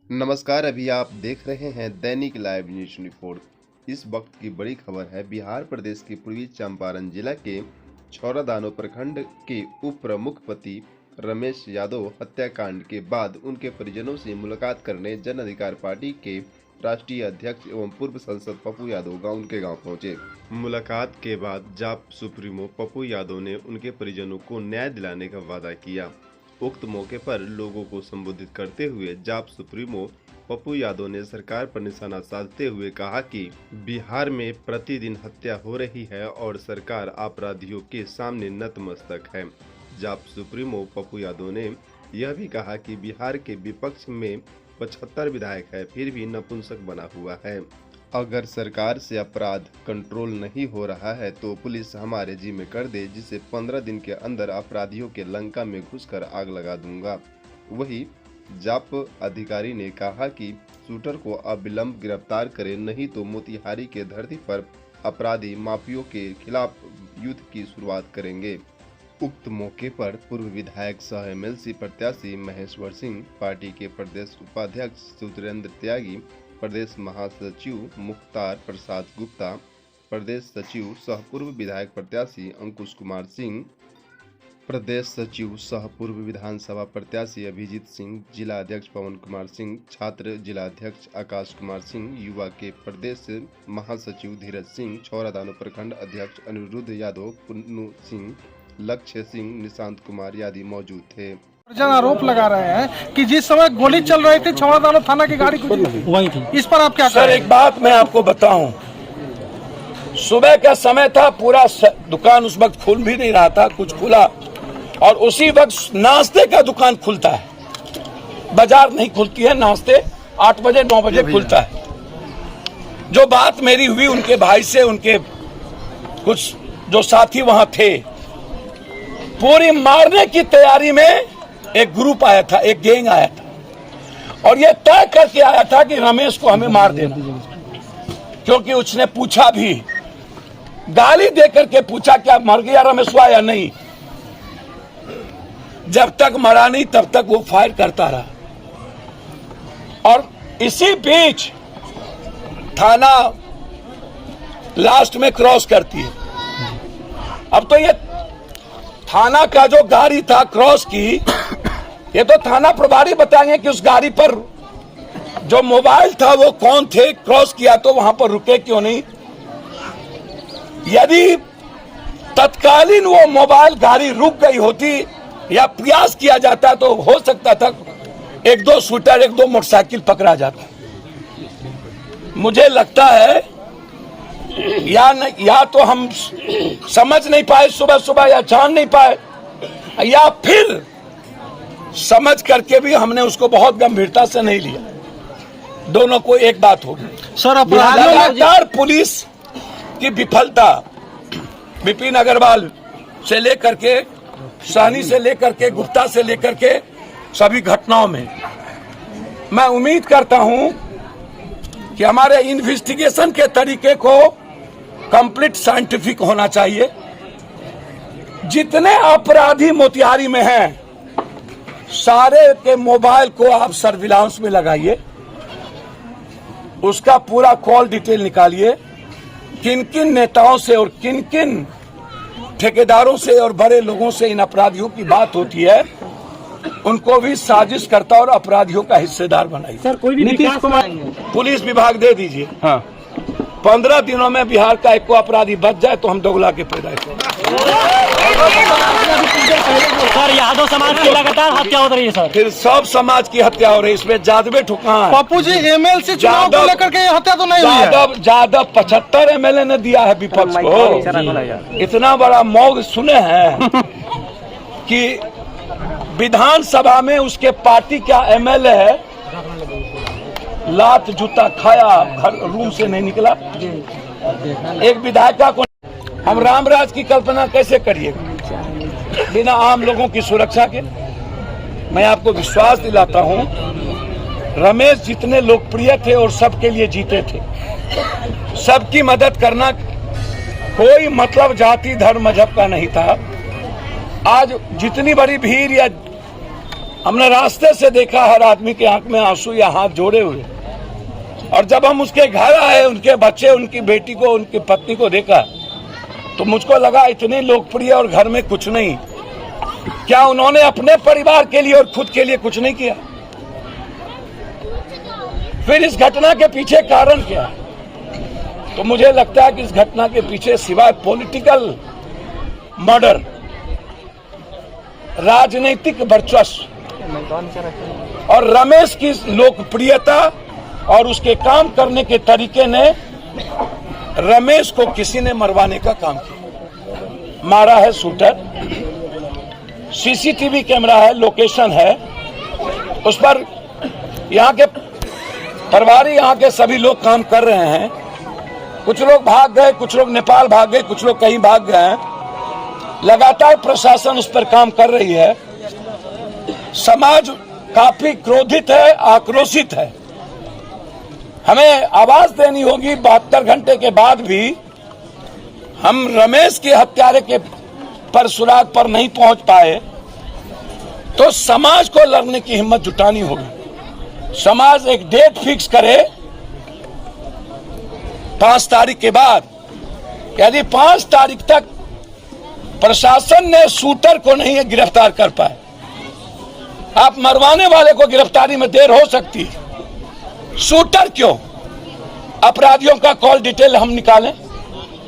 नमस्कार। अभी आप देख रहे हैं दैनिक लाइव न्यूज 24। इस वक्त की बड़ी खबर है। बिहार प्रदेश के पूर्वी चंपारण जिला के छौरादानो प्रखंड के उप प्रमुख पति रमेश यादव हत्याकांड के बाद उनके परिजनों से मुलाकात करने जन अधिकार पार्टी के राष्ट्रीय अध्यक्ष एवं पूर्व सांसद पप्पू यादव उनके गांव पहुंचे। मुलाकात के बाद जाप सुप्रीमो पप्पू यादव ने उनके परिजनों को न्याय दिलाने का वादा किया। उक्त मौके पर लोगों को संबोधित करते हुए जाप सुप्रीमो पप्पू यादव ने सरकार पर निशाना साधते हुए कहा कि बिहार में प्रतिदिन हत्या हो रही है और सरकार अपराधियों के सामने नतमस्तक है। जाप सुप्रीमो पप्पू यादव ने यह भी कहा कि बिहार के विपक्ष में 75 विधायक है, फिर भी नपुंसक बना हुआ है। अगर सरकार से अपराध कंट्रोल नहीं हो रहा है तो पुलिस हमारे जिम्मे कर दे, जिसे 15 दिन के अंदर अपराधियों के लंका में घुसकर आग लगा दूंगा। वही जाप अधिकारी ने कहा कि शूटर को अविलंब गिरफ्तार करें, नहीं तो मोतिहारी के धरती पर अपराधी माफियों के खिलाफ युद्ध की शुरुआत करेंगे। उक्त मौके पर पूर्व विधायक सह एमएलसी प्रत्याशी महेश्वर सिंह, पार्टी के प्रदेश उपाध्यक्ष सुरेंद्र त्यागी, प्रदेश महासचिव मुख्तार प्रसाद गुप्ता, प्रदेश सचिव सह पूर्व विधायक प्रत्याशी अंकुश कुमार सिंह, प्रदेश सचिव सह पूर्व विधानसभा प्रत्याशी अभिजीत सिंह, जिला अध्यक्ष पवन कुमार सिंह, छात्र जिला अध्यक्ष आकाश कुमार सिंह, युवा के प्रदेश महासचिव धीरज सिंह, छौरादानो प्रखंड अध्यक्ष अनिरुद्ध यादव, पुन्नू सिंह, लक्ष्य सिंह, निशांत कुमार आदि मौजूद थे। आरोप लगा रहे हैं कि जिस समय गोली चल रही थी छौरादानो थाना की गाड़ी वही थी। इस पर आप क्या सर, एक बात मैं आपको बताऊं, सुबह का समय था, पूरा दुकान उस वक्त खुल भी नहीं रहा था, कुछ खुला, और उसी वक्त नाश्ते का दुकान खुलता है। बाजार नहीं खुलती है, नाश्ते 8 बजे 9 बजे खुलता है। जो बात मेरी हुई उनके भाई से, उनके कुछ जो साथी वहां थे, पूरी मारने की तैयारी में एक ग्रुप आया था, एक गैंग आया था, और ये तय करके आया था कि रमेश को हमें मार देना, क्योंकि उसने पूछा भी, गाली देकर के पूछा क्या मर गया रमेशवा या नहीं। जब तक मरा नहीं तब तक वो फायर करता रहा, और इसी बीच थाना लास्ट में क्रॉस करती है। अब तो ये थाना का जो गाड़ी था क्रॉस की, ये तो थाना प्रभारी बताएंगे कि उस गाड़ी पर जो मोबाइल था वो कौन थे, क्रॉस किया तो वहां पर रुके क्यों नहीं। यदि तत्कालीन वो मोबाइल गाड़ी रुक गई होती या प्रयास किया जाता तो हो सकता था 1-2 शूटर 1-2 मोटरसाइकिल पकड़ा जाता। मुझे लगता है या तो हम समझ नहीं पाए सुबह सुबह, या जान नहीं पाए, या फिर समझ करके भी हमने उसको बहुत गंभीरता से नहीं लिया। दोनों को एक बात होगी सर, लगातार पुलिस की विफलता, विपिन अग्रवाल से लेकर के, सहनी से लेकर के, गुप्ता से लेकर के सभी घटनाओं में, मैं उम्मीद करता हूं कि हमारे इन्वेस्टिगेशन के तरीके को कंप्लीट साइंटिफिक होना चाहिए। जितने अपराधी मोतिहारी में हैं, सारे के मोबाइल को आप सर्विलांस में लगाइए, उसका पूरा कॉल डिटेल निकालिए, किन किन नेताओं से और किन किन ठेकेदारों से और बड़े लोगों से इन अपराधियों की बात होती है, उनको भी साजिश करता और अपराधियों का हिस्सेदार बनाइए। सर, कोई भी नीतीश कुमार पुलिस विभाग दे दीजिए। हाँ, 15 दिनों में बिहार का एक अपराधी बच जाए तो हम दोगला के पैदा करें। सर, यादव समाज की लगातार हत्या हो रही है सर, फिर सब समाज की हत्या हो रही है, इसमें जादवे ठुका है। पप्पू जी एमएलसी चुनाव को लेकर के हत्या तो नहीं हुई है। जादव 75 एमएलए ने दिया है विपक्ष को। इतना बड़ा मौग सुने हैं कि विधानसभा में उसके पार्टी का एमएलए है, लात जूता खाया, घर रूम से नहीं निकला। एक विधायिका को हम रामराज की कल्पना कैसे करिएगा बिना आम लोगों की सुरक्षा के। मैं आपको विश्वास दिलाता हूं, रमेश जितने लोकप्रिय थे और सबके लिए जीते थे, सबकी मदद करना कोई मतलब जाति धर्म मजहब का नहीं था। आज जितनी बड़ी भीड़ या हमने रास्ते से देखा हर आदमी के आंख में आंसू या हाथ जोड़े हुए, और जब हम उसके घर आए, उनके बच्चे, उनकी बेटी को, उनकी पत्नी को देखा, तो मुझको लगा इतने लोकप्रिय और घर में कुछ नहीं, क्या उन्होंने अपने परिवार के लिए और खुद के लिए कुछ नहीं किया? फिर इस घटना के पीछे कारण क्या है? तो मुझे लगता है कि इस घटना के पीछे सिवाय पॉलिटिकल मर्डर, राजनीतिक वर्चस्व और रमेश की लोकप्रियता और उसके काम करने के तरीके ने रमेश को किसी ने मरवाने का काम किया। मारा है शूटर, सीसीटीवी कैमरा है, लोकेशन है, उस पर यहाँ के प्रभारी, यहाँ के सभी लोग काम कर रहे हैं। कुछ लोग भाग गए, कुछ लोग नेपाल भाग गए, कुछ लोग कहीं भाग गए हैं। लगातार प्रशासन उस पर काम कर रही है। समाज काफी क्रोधित है, आक्रोशित है। हमें आवाज देनी होगी। 72 घंटे के बाद भी हम रमेश के हत्यारे के पर सुराग पर नहीं पहुंच पाए, तो समाज को लड़ने की हिम्मत जुटानी होगी। समाज एक डेट फिक्स करे 5 तारीख के बाद। यदि 5 तारीख तक प्रशासन ने शूटर को नहीं गिरफ्तार कर पाए, आप मरवाने वाले को गिरफ्तारी में देर हो सकती है, शूटर क्यों? अपराधियों का कॉल डिटेल हम निकालें,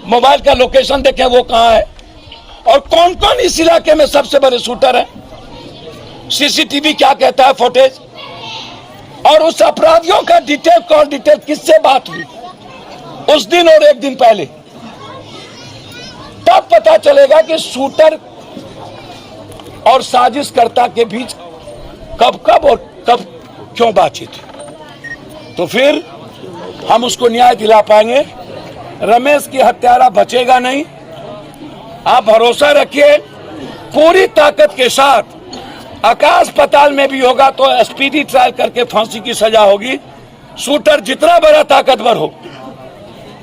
मोबाइल का लोकेशन देखें वो कहां है, और कौन कौन इस इलाके में सबसे बड़े शूटर हैं, सीसीटीवी क्या कहता है, फुटेज, और उस अपराधियों का डिटेल, कॉल डिटेल किससे बात हुई उस दिन और एक दिन पहले, तब पता चलेगा कि शूटर और साजिशकर्ता के बीच कब कब और कब क्यों बातचीत हुई। तो फिर हम उसको न्याय दिला पाएंगे। रमेश की हत्यारा बचेगा नहीं। आप भरोसा रखिए, पूरी ताकत के साथ आकाश पाताल में भी होगा तो स्पीडी ट्रायल करके फांसी की सजा होगी। शूटर जितना बड़ा ताकतवर हो,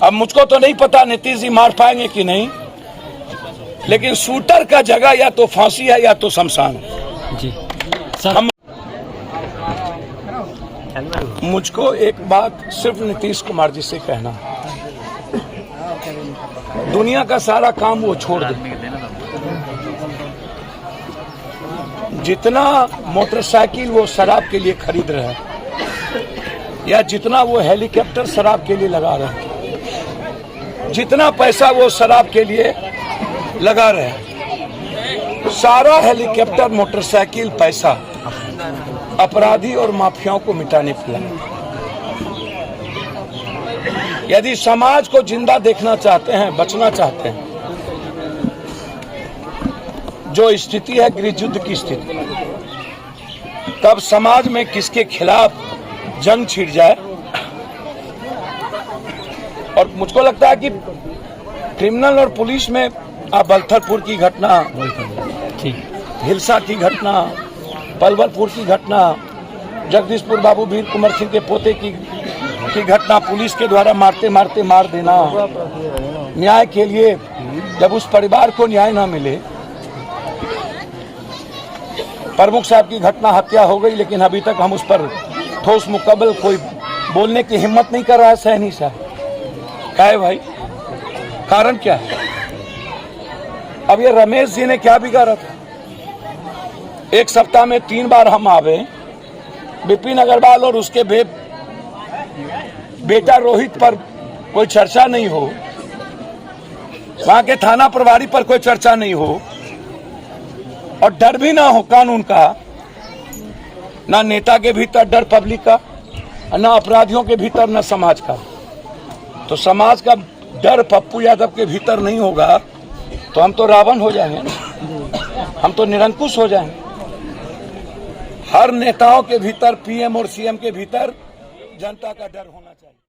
अब मुझको तो नहीं पता नीतीश जी मार पाएंगे कि नहीं, लेकिन शूटर का जगह या तो फांसी है या तो शमशान है। जी सर, मुझको एक बात सिर्फ नीतीश कुमार जी से कहना, दुनिया का सारा काम वो छोड़ दे। जितना मोटरसाइकिल वो शराब के लिए खरीद रहे हैं, या जितना वो हेलीकॉप्टर शराब के लिए लगा रहे हैं, जितना पैसा वो शराब के लिए लगा रहे हैं, सारा हेलीकॉप्टर, मोटरसाइकिल, पैसा अपराधी और माफियाओं को मिटाने के लिए। यदि समाज को जिंदा देखना चाहते हैं, बचना चाहते हैं, जो स्थिति है गृह युद्ध की स्थिति, तब समाज में किसके खिलाफ जंग छिड़ जाए। और मुझको लगता है कि क्रिमिनल और पुलिस में आप बलथरपुर की घटना, हिलसा की घटना, पलवलपुर की घटना, जगदीशपुर बाबू वीर कुंवर सिंह के पोते की घटना, पुलिस के द्वारा मारते मारते मार देना, न्याय के लिए जब उस परिवार को न्याय ना मिले, प्रमुख साहब की घटना, हत्या हो गई, लेकिन अभी तक हम उस पर ठोस मुकम्मल कोई बोलने की हिम्मत नहीं कर रहा है सहनी साहब। क्या है भाई, कारण क्या है? अब ये रमेश जी ने क्या बिगाड़ा था? एक सप्ताह में 3 बार हम आवे, विपिन अग्रवाल और उसके बेटा रोहित पर कोई चर्चा नहीं हो, वहां के थाना प्रभारी पर कोई चर्चा नहीं हो, और डर भी ना हो कानून का, ना नेता के भीतर डर पब्लिक का, ना अपराधियों के भीतर, ना समाज का। तो समाज का डर पप्पू यादव के भीतर नहीं होगा तो हम तो रावण हो जाएंगे, हम तो निरंकुश हो जाएंगे। हर नेताओं के भीतर, पीएम और सीएम के भीतर जनता का डर होना चाहिए।